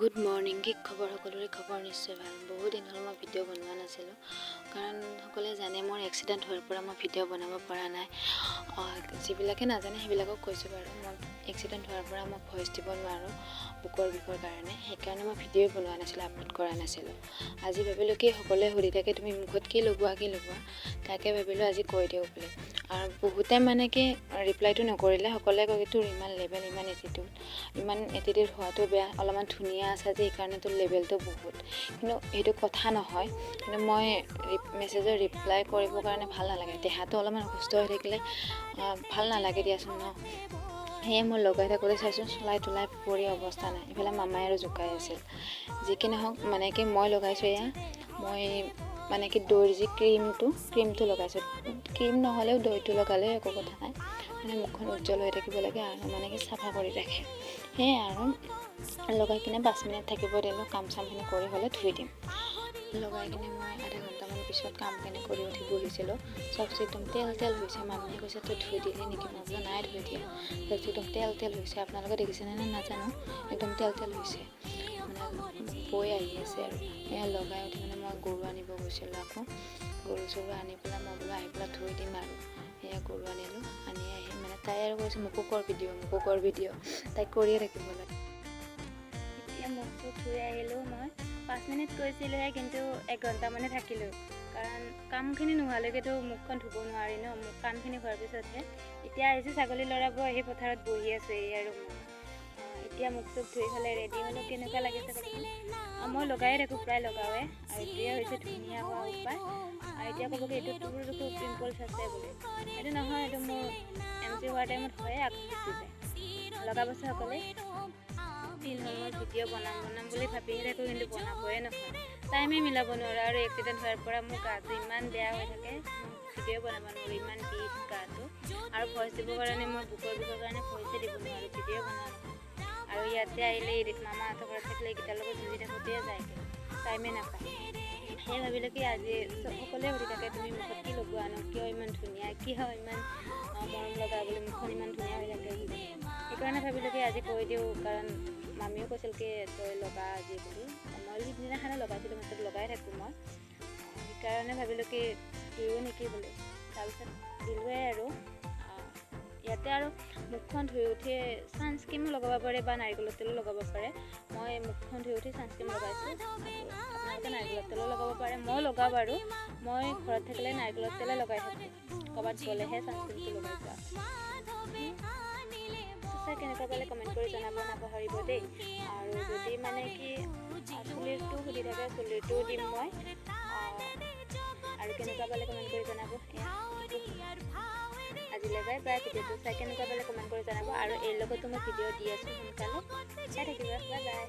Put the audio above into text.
Good morning. কি খবৰ? সকলোৰে খবৰ নিশ্চয় ভাল। বহু দিন হ'ল মই ভিডিঅ' বনোৱা নাছিলোঁ, কাৰণ সকলোৱে জানে মোৰ এক্সিডেণ্ট হোৱাৰ পৰা মই ভিডিঅ' বনাব পৰা নাই। যিবিলাকে নাজানে সেইবিলাকক কৈছোঁ বাৰু, মই এক্সিডেণ্ট হোৱাৰ পৰা মই ভইচ দিব নোৱাৰোঁ বুকৰ বিষৰ কাৰণে। সেইকাৰণে মই ভিডিঅ'ই বনোৱা নাছিলোঁ, আপলোড কৰা নাছিলোঁ। আজি ভাবিলোঁ কি সকলোৱে সুধি থাকে তুমি মুখত কি লগোৱা, তাকে ভাবিলোঁ আজি কৈ দিওঁ বুলি। আৰু বহুতে মানে কি ৰিপ্লাইটো নকৰিলে, সকলোৱে কয় তোৰ ইমান লেভেল, ইমান এটিটিউড হোৱাটো বেয়া, অলপমান ধুনীয়া আছে যে সেইকাৰণে তোৰ লেভেলটো বহুত। কিন্তু সেইটো কথা নহয়। কিন্তু মই মেছেজৰ ৰিপ্লাই কৰিবৰ কাৰণে ভাল নালাগে। দেহাটো অলপমান অসুস্থ হৈ থাকিলে ভাল নালাগে দিয়াচোন ন। সেয়ে মই লগাই থাকোঁতে চাইছোঁ চলাই তোলাই পৰি অৱস্থা নাই। ইফালে মামাই আৰু জোকাই আছিল। যি কি নহওক মানে কি মই লগাইছোঁ এয়া, মই মানে কি দৈৰ যি ক্ৰীমটো লগাইছোঁ। ক্ৰীম নহ'লেও দৈটো লগালে একো কথা নাই, মানে মুখখন উজ্জ্বল হৈ থাকিব লাগে আৰু মানে কি চাফা কৰি ৰাখে। সেয়ে আৰু লগাই কিনে 5 মিনিট থাকিব দিলোঁ। কাম চামখিনি কৰি হ'লে ধুই দিম। লগাই কিনে মই আধা ঘণ্টামান পিছত কামখিনি কৰি উঠি বহিছিলোঁ। চবচে একদম তেল হৈছে। মানুহে কৈছে তই ধুই দিলি নেকি? মই বোলো নাই ধুই দিয়া। চবচে একদম তেল হৈছে। আপোনালোকে দেখিছেনে নে নাজানো, একদম তেল হৈছে। মানে বৈ আহি আছে আৰু এয়া লগাই উঠি মানে মই গৰু আনিব গৈছিলোঁ। আকৌ গৰু চৰু আনি পেলাই মই বোলো আহি পেলাই ধুই দিম আৰু। সেয়া গৰু আনিলোঁ। আনি আহি মানে তাই আৰু কৈছে মোকো কৰ ভিডিঅ', তাইক কৰিয়ে থাকিব লাগে। এতিয়া মুখটো ধুই আহিলোঁ। মই 5 মিনিট কৈছিলোঁহে, কিন্তু 1 ঘণ্টামানে থাকিলোঁ, কাৰণ কামখিনি নোহোৱালৈকেতো মুখখন ধুব নোৱাৰি ন। কামখিনি হোৱাৰ পিছতহে। এতিয়া আহিছোঁ ছাগলী লৰাব, আহি পথাৰত বহি আছোঁ এই আৰু মই। এতিয়া মুখ চুখ ধুই পেলাই ৰেডি হ'লোঁ। কেনেকুৱা লাগিছে ক'বচোন। মই লগায়ে থাকোঁ, প্ৰায় লগাওঁৱে, আৰু এইটোৱে হৈছে ধুনীয়া হোৱা উপায়। আৰু এতিয়া ক'ব কি এইটো তোৰ দেখোন পিম্পলছ আছে বুলি। এইটো নহয়, এইটো মোৰ MC হোৱাৰ টাইমত হয়ে, আকৌ গুচি যায়। লগাবচোন সকলোৱে। দিন হ'ল মই ভিডিঅ' বনাম বুলি ভাবিয়ে থাকোঁ, কিন্তু বনাবই নহয়। টাইমে মিলাব নোৱাৰোঁ। আৰু এক্সিডেণ্ট হোৱাৰ পৰা মোৰ গাটো ইমান বেয়া হৈ থাকে, ভিডিঅ' বনাব নোৱাৰোঁ। ইমান বিষ গাটো, আৰু ভইচ দিবৰ কাৰণে মই বুকৰ বিষৰ কাৰণে ভইচে দিব নোৱাৰোঁ, ভিডিঅ' বনোৱা নহয়। আৰু ইয়াতে আহিলে মামাহঁতৰ ঘৰত থাকিলে এইকেইটাৰ লগত যুঁজি থাকোঁতে যায়গৈ, টাইমে নাপায়। সেয়ে ভাবিলোঁ কি আজি সকলোৱে সুধি থাকে তুমি মুখত কি লগোৱা ন, কিয় ইমান ধুনীয়া, কিয় ইমান মৰম লগা বুলি, মুখখন ইমান ধুনীয়া হৈ থাকে বুলি। সেইকাৰণে ভাবিলোঁ কি আজি কৈ দিওঁ, কাৰণ মামীও কৈছিল কি তই লগা আজি বুলি। মই সিদিনাখনে লগাইছিলোঁ, মাত্ৰ লগাই থাকোঁ মই। সেইকাৰণে ভাবিলোঁ কি দিওঁ নেকি বুলি। তাৰপিছত দিলোঁৱে আৰু। ইয়াতে আৰু মুখখন ধুই উঠি ছানস্ক্ৰীমো লগাব পাৰে বা নাৰিকলৰ তেলো লগাব পাৰে। মই মুখখন ধুই উঠি ছানস্ক্ৰীম লগাইছোঁ। আপোনালোকে নাৰিকলৰ তেলো লগাব পাৰে, মই লগাওঁ বাৰু। মই ঘৰত থাকিলে নাৰিকলৰ তেলে লগাই থাকোঁ, ক'ৰবাত গ'লেহে ছানস্ক্ৰীমটো লগাই যোৱা। কেনেকুৱা পালে কমেণ্ট কৰি জনাব নাপাহৰিব দেই। আৰু যদি মানে কি চুলিৰটো সুধি থাকে, চুলিৰটোও দিম মই। আৰু কেনেকুৱা পালে কমেণ্ট কৰি জনাব। আজিলৈ বাই বাই। ভিডিঅ'টো চাই কেনেকুৱা পালে কমেণ্ট কৰি জনাব। আৰু এই লগতো মই ভিডিঅ' দি আছোঁ, সোনকালে চাই থাকিবা। Bye bye.